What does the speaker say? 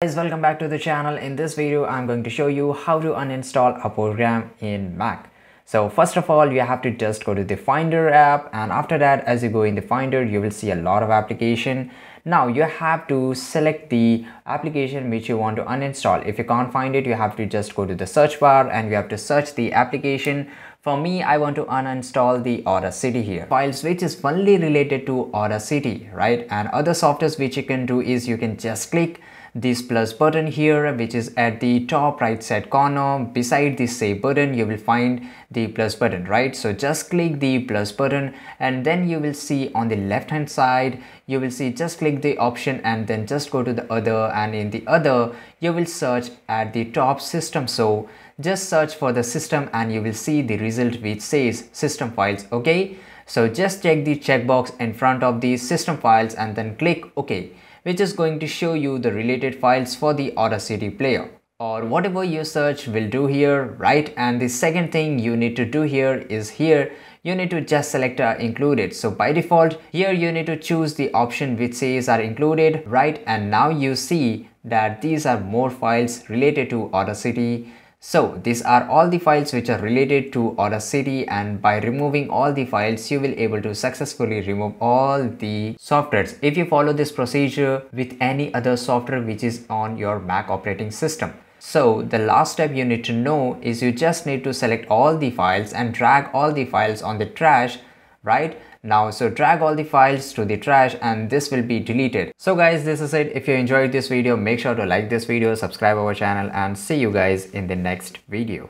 Guys, welcome back to the channel. In this video I'm going to show you how to uninstall a program in Mac. So first of all, you have to just go to the Finder app, and after that, as you go in the Finder, you will see a lot of application. Now you have to select the application which you want to uninstall. If you can't find it, you have to just go to the search bar and you have to search the application. For me, I want to uninstall the Audacity here. Files which is only related to Audacity, right? And other softwares which you can do is you can just click this plus button here, which is at the top right side corner. Beside this save button, you will find the plus button, right? So just click the plus button, and then you will see on the left hand side, you will see just click the option and then just go to the other, and in the other you will search at the top system. So just search for the system and you will see the result which says system files. Okay, so just check the checkbox in front of the system files and then click OK, which is going to show you the related files for the Audacity player, or whatever you search will do here, right? And the second thing you need to do here is here you need to just select included. So by default here you need to choose the option which says are included, right? And now you see that these are more files related to Audacity. So these are all the files which are related to Audacity, and by removing all the files you will able to successfully remove all the softwares if you follow this procedure with any other software which is on your Mac operating system. So the last step you need to know is you just need to select all the files and drag all the files on the trash, right? Now, so drag all the files to the trash and this will be deleted. So guys, this is it. If you enjoyed this video, make sure to like this video, subscribe our channel, and see you guys in the next video.